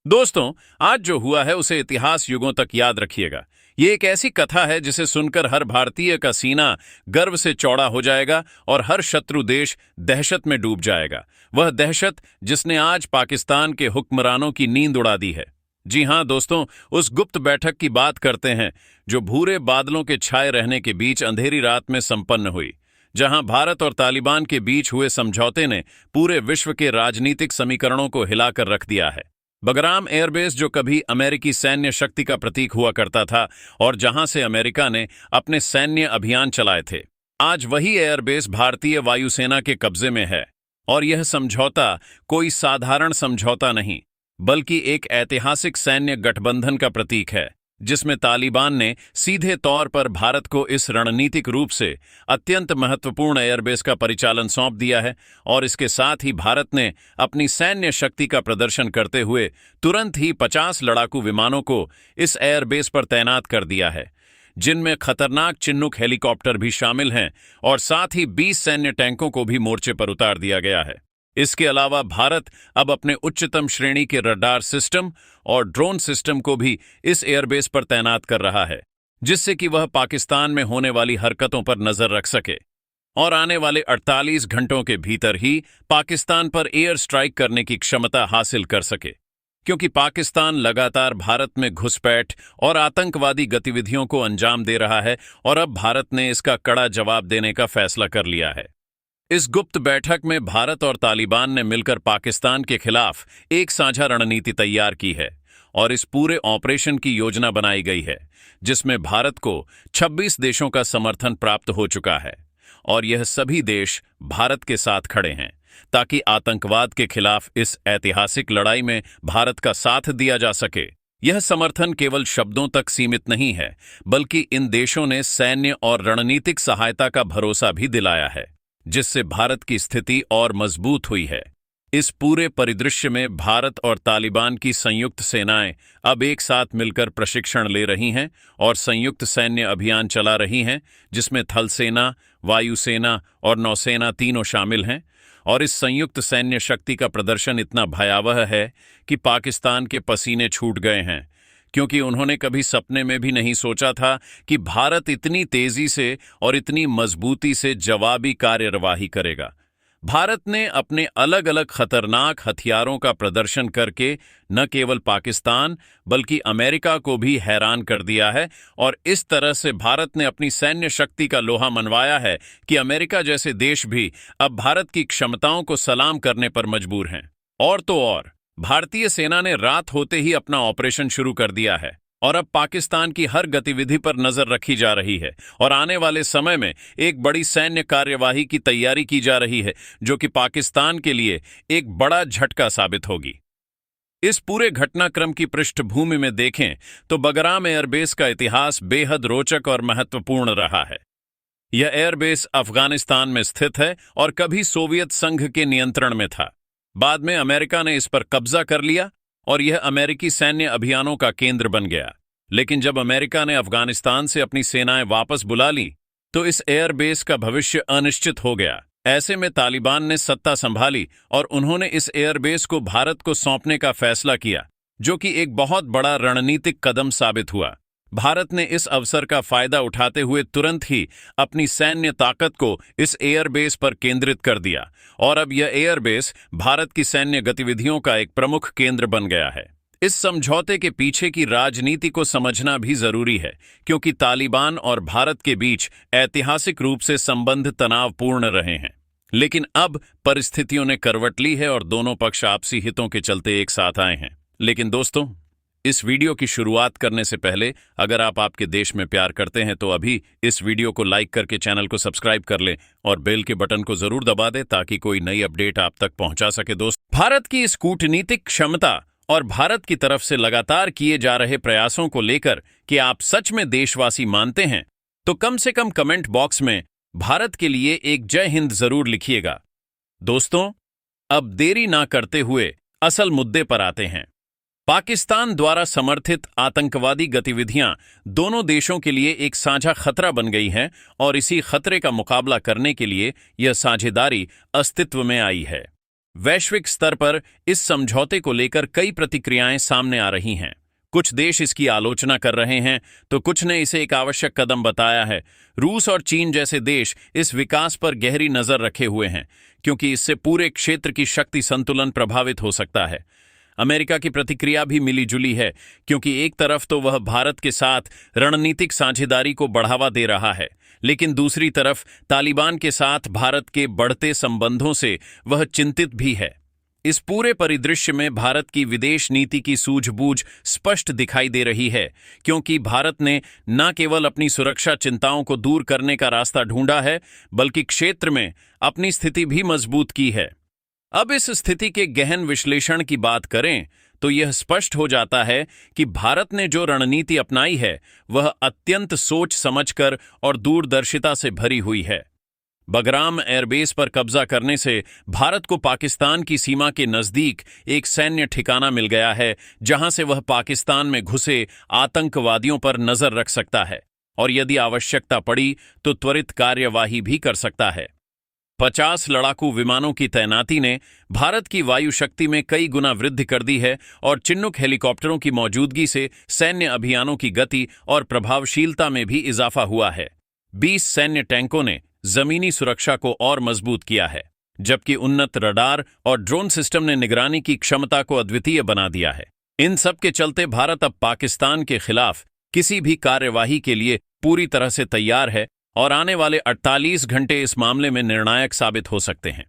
दोस्तों, आज जो हुआ है उसे इतिहास युगों तक याद रखिएगा। ये एक ऐसी कथा है जिसे सुनकर हर भारतीय का सीना गर्व से चौड़ा हो जाएगा और हर शत्रु देश दहशत में डूब जाएगा। वह दहशत जिसने आज पाकिस्तान के हुक्मरानों की नींद उड़ा दी है। जी हां दोस्तों, उस गुप्त बैठक की बात करते हैं जो भूरे बादलों के छाए रहने के बीच अंधेरी रात में संपन्न हुई, जहां भारत और तालिबान के बीच हुए समझौते ने पूरे विश्व के राजनीतिक समीकरणों को हिलाकर रख दिया है। बगराम एयरबेस, जो कभी अमेरिकी सैन्य शक्ति का प्रतीक हुआ करता था और जहां से अमेरिका ने अपने सैन्य अभियान चलाए थे, आज वही एयरबेस भारतीय वायुसेना के कब्जे में है। और यह समझौता कोई साधारण समझौता नहीं, बल्कि एक ऐतिहासिक सैन्य गठबंधन का प्रतीक है, जिसमें तालिबान ने सीधे तौर पर भारत को इस रणनीतिक रूप से अत्यंत महत्वपूर्ण एयरबेस का परिचालन सौंप दिया है। और इसके साथ ही भारत ने अपनी सैन्य शक्ति का प्रदर्शन करते हुए तुरंत ही 50 लड़ाकू विमानों को इस एयरबेस पर तैनात कर दिया है, जिनमें खतरनाक चिन्नुक हेलीकॉप्टर भी शामिल हैं, और साथ ही 20 सैन्य टैंकों को भी मोर्चे पर उतार दिया गया है। इसके अलावा भारत अब अपने उच्चतम श्रेणी के रडार सिस्टम और ड्रोन सिस्टम को भी इस एयरबेस पर तैनात कर रहा है, जिससे कि वह पाकिस्तान में होने वाली हरकतों पर नजर रख सके और आने वाले 48 घंटों के भीतर ही पाकिस्तान पर एयर स्ट्राइक करने की क्षमता हासिल कर सके, क्योंकि पाकिस्तान लगातार भारत में घुसपैठ और आतंकवादी गतिविधियों को अंजाम दे रहा है और अब भारत ने इसका कड़ा जवाब देने का फैसला कर लिया है। इस गुप्त बैठक में भारत और तालिबान ने मिलकर पाकिस्तान के खिलाफ एक साझा रणनीति तैयार की है और इस पूरे ऑपरेशन की योजना बनाई गई है, जिसमें भारत को 26 देशों का समर्थन प्राप्त हो चुका है। और यह सभी देश भारत के साथ खड़े हैं ताकि आतंकवाद के खिलाफ इस ऐतिहासिक लड़ाई में भारत का साथ दिया जा सके। यह समर्थन केवल शब्दों तक सीमित नहीं है, बल्कि इन देशों ने सैन्य और रणनीतिक सहायता का भरोसा भी दिलाया है, जिससे भारत की स्थिति और मजबूत हुई है। इस पूरे परिदृश्य में भारत और तालिबान की संयुक्त सेनाएं अब एक साथ मिलकर प्रशिक्षण ले रही हैं और संयुक्त सैन्य अभियान चला रही हैं, जिसमें थल सेना, वायुसेना और नौसेना तीनों शामिल हैं। और इस संयुक्त सैन्य शक्ति का प्रदर्शन इतना भयावह है कि पाकिस्तान के पसीने छूट गए हैं, क्योंकि उन्होंने कभी सपने में भी नहीं सोचा था कि भारत इतनी तेजी से और इतनी मजबूती से जवाबी कार्यवाही करेगा। भारत ने अपने अलग अलग खतरनाक हथियारों का प्रदर्शन करके न केवल पाकिस्तान बल्कि अमेरिका को भी हैरान कर दिया है, और इस तरह से भारत ने अपनी सैन्य शक्ति का लोहा मनवाया है कि अमेरिका जैसे देश भी अब भारत की क्षमताओं को सलाम करने पर मजबूर हैं। और तो और भारतीय सेना ने रात होते ही अपना ऑपरेशन शुरू कर दिया है और अब पाकिस्तान की हर गतिविधि पर नजर रखी जा रही है और आने वाले समय में एक बड़ी सैन्य कार्यवाही की तैयारी की जा रही है, जो कि पाकिस्तान के लिए एक बड़ा झटका साबित होगी। इस पूरे घटनाक्रम की पृष्ठभूमि में देखें तो बगराम एयरबेस का इतिहास बेहद रोचक और महत्वपूर्ण रहा है। यह एयरबेस अफगानिस्तान में स्थित है और कभी सोवियत संघ के नियंत्रण में था। बाद में अमेरिका ने इस पर कब्जा कर लिया और यह अमेरिकी सैन्य अभियानों का केंद्र बन गया। लेकिन जब अमेरिका ने अफगानिस्तान से अपनी सेनाएं वापस बुला ली, तो इस एयरबेस का भविष्य अनिश्चित हो गया। ऐसे में तालिबान ने सत्ता संभाली और उन्होंने इस एयरबेस को भारत को सौंपने का फैसला किया, जो कि एक बहुत बड़ा रणनीतिक कदम साबित हुआ। भारत ने इस अवसर का फायदा उठाते हुए तुरंत ही अपनी सैन्य ताकत को इस एयरबेस पर केंद्रित कर दिया और अब यह एयरबेस भारत की सैन्य गतिविधियों का एक प्रमुख केंद्र बन गया है। इस समझौते के पीछे की राजनीति को समझना भी जरूरी है, क्योंकि तालिबान और भारत के बीच ऐतिहासिक रूप से संबंध तनावपूर्ण रहे हैं। लेकिन अब परिस्थितियों ने करवट ली है और दोनों पक्ष आपसी हितों के चलते एक साथ आए हैं। लेकिन दोस्तों, इस वीडियो की शुरुआत करने से पहले अगर आप आपके देश में प्यार करते हैं तो अभी इस वीडियो को लाइक करके चैनल को सब्सक्राइब कर लें और बेल के बटन को जरूर दबा दें ताकि कोई नई अपडेट आप तक पहुंचा सके। दोस्त, भारत की इस कूटनीतिक क्षमता और भारत की तरफ से लगातार किए जा रहे प्रयासों को लेकर कि आप सच में देशवासी मानते हैं, तो कम से कम कमेंट बॉक्स में भारत के लिए एक जय हिंद जरूर लिखिएगा। दोस्तों, अब देरी ना करते हुए असल मुद्दे पर आते हैं। पाकिस्तान द्वारा समर्थित आतंकवादी गतिविधियां दोनों देशों के लिए एक साझा खतरा बन गई हैं और इसी खतरे का मुकाबला करने के लिए यह साझेदारी अस्तित्व में आई है। वैश्विक स्तर पर इस समझौते को लेकर कई प्रतिक्रियाएं सामने आ रही हैं। कुछ देश इसकी आलोचना कर रहे हैं तो कुछ ने इसे एक आवश्यक कदम बताया है। रूस और चीन जैसे देश इस विकास पर गहरी नजर रखे हुए हैं, क्योंकि इससे पूरे क्षेत्र की शक्ति संतुलन प्रभावित हो सकता है। अमेरिका की प्रतिक्रिया भी मिली जुली है, क्योंकि एक तरफ तो वह भारत के साथ रणनीतिक साझेदारी को बढ़ावा दे रहा है, लेकिन दूसरी तरफ तालिबान के साथ भारत के बढ़ते संबंधों से वह चिंतित भी है। इस पूरे परिदृश्य में भारत की विदेश नीति की सूझबूझ स्पष्ट दिखाई दे रही है, क्योंकि भारत ने न केवल अपनी सुरक्षा चिंताओं को दूर करने का रास्ता ढूंढा है, बल्कि क्षेत्र में अपनी स्थिति भी मजबूत की है। अब इस स्थिति के गहन विश्लेषण की बात करें तो यह स्पष्ट हो जाता है कि भारत ने जो रणनीति अपनाई है वह अत्यंत सोच समझकर और दूरदर्शिता से भरी हुई है। बगराम एयरबेस पर कब्जा करने से भारत को पाकिस्तान की सीमा के नजदीक एक सैन्य ठिकाना मिल गया है, जहां से वह पाकिस्तान में घुसे आतंकवादियों पर नजर रख सकता है और यदि आवश्यकता पड़ी तो त्वरित कार्यवाही भी कर सकता है। 50 लड़ाकू विमानों की तैनाती ने भारत की वायु शक्ति में कई गुना वृद्धि कर दी है और चिन्नुक हेलीकॉप्टरों की मौजूदगी से सैन्य अभियानों की गति और प्रभावशीलता में भी इजाफा हुआ है। 20 सैन्य टैंकों ने जमीनी सुरक्षा को और मजबूत किया है, जबकि उन्नत रडार और ड्रोन सिस्टम ने निगरानी की क्षमता को अद्वितीय बना दिया है। इन सब के चलते भारत अब पाकिस्तान के खिलाफ किसी भी कार्यवाही के लिए पूरी तरह से तैयार है और आने वाले 48 घंटे इस मामले में निर्णायक साबित हो सकते हैं।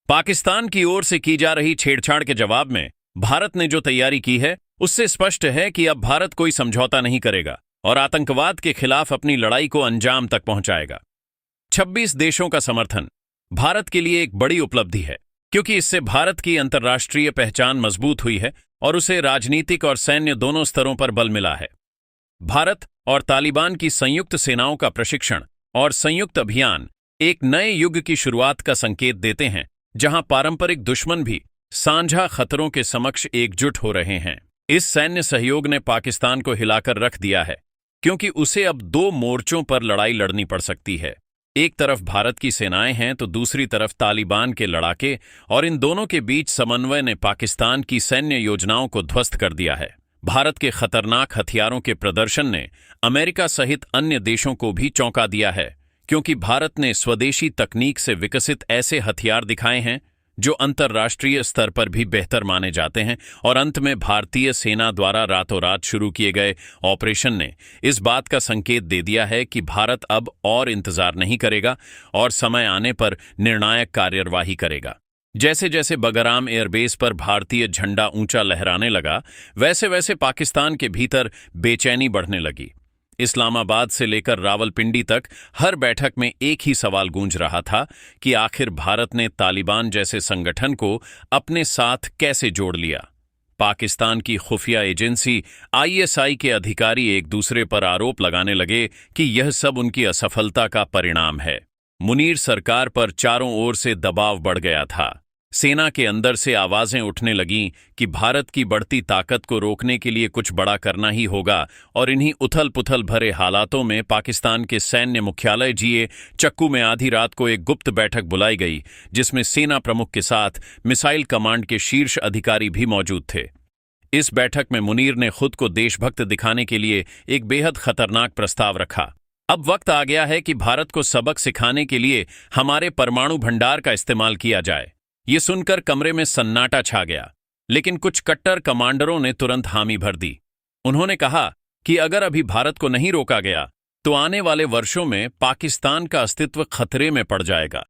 पाकिस्तान की ओर से की जा रही छेड़छाड़ के जवाब में भारत ने जो तैयारी की है उससे स्पष्ट है कि अब भारत कोई समझौता नहीं करेगा और आतंकवाद के खिलाफ अपनी लड़ाई को अंजाम तक पहुंचाएगा। 26 देशों का समर्थन भारत के लिए एक बड़ी उपलब्धि है, क्योंकि इससे भारत की अंतर्राष्ट्रीय पहचान मजबूत हुई है और उसे राजनीतिक और सैन्य दोनों स्तरों पर बल मिला है। भारत और तालिबान की संयुक्त सेनाओं का प्रशिक्षण और संयुक्त अभियान एक नए युग की शुरुआत का संकेत देते हैं, जहां पारंपरिक दुश्मन भी साझा खतरों के समक्ष एकजुट हो रहे हैं। इस सैन्य सहयोग ने पाकिस्तान को हिलाकर रख दिया है, क्योंकि उसे अब 2 मोर्चों पर लड़ाई लड़नी पड़ सकती है। एक तरफ भारत की सेनाएं हैं तो दूसरी तरफ तालिबान के लड़ाके, और इन दोनों के बीच समन्वय ने पाकिस्तान की सैन्य योजनाओं को ध्वस्त कर दिया है। भारत के खतरनाक हथियारों के प्रदर्शन ने अमेरिका सहित अन्य देशों को भी चौंका दिया है, क्योंकि भारत ने स्वदेशी तकनीक से विकसित ऐसे हथियार दिखाए हैं जो अंतर्राष्ट्रीय स्तर पर भी बेहतर माने जाते हैं। और अंत में भारतीय सेना द्वारा रातों रात शुरू किए गए ऑपरेशन ने इस बात का संकेत दे दिया है कि भारत अब और इंतजार नहीं करेगा और समय आने पर निर्णायक कार्यवाही करेगा। जैसे जैसे बगराम एयरबेस पर भारतीय झंडा ऊंचा लहराने लगा, वैसे वैसे पाकिस्तान के भीतर बेचैनी बढ़ने लगी। इस्लामाबाद से लेकर रावलपिंडी तक हर बैठक में एक ही सवाल गूंज रहा था कि आखिर भारत ने तालिबान जैसे संगठन को अपने साथ कैसे जोड़ लिया। पाकिस्तान की खुफिया एजेंसी ISI के अधिकारी एक दूसरे पर आरोप लगाने लगे कि यह सब उनकी असफलता का परिणाम है। मुनीर सरकार पर चारों ओर से दबाव बढ़ गया था। सेना के अंदर से आवाजें उठने लगीं कि भारत की बढ़ती ताकत को रोकने के लिए कुछ बड़ा करना ही होगा, और इन्हीं उथल-पुथल भरे हालातों में पाकिस्तान के सैन्य मुख्यालय GA चक्कू में आधी रात को एक गुप्त बैठक बुलाई गई, जिसमें सेना प्रमुख के साथ मिसाइल कमांड के शीर्ष अधिकारी भी मौजूद थे। इस बैठक में मुनीर ने खुद को देशभक्त दिखाने के लिए एक बेहद खतरनाक प्रस्ताव रखा। अब वक्त आ गया है कि भारत को सबक सिखाने के लिए हमारे परमाणु भंडार का इस्तेमाल किया जाए। ये सुनकर कमरे में सन्नाटा छा गया, लेकिन कुछ कट्टर कमांडरों ने तुरंत हामी भर दी। उन्होंने कहा कि अगर अभी भारत को नहीं रोका गया तो आने वाले वर्षों में पाकिस्तान का अस्तित्व खतरे में पड़ जाएगा।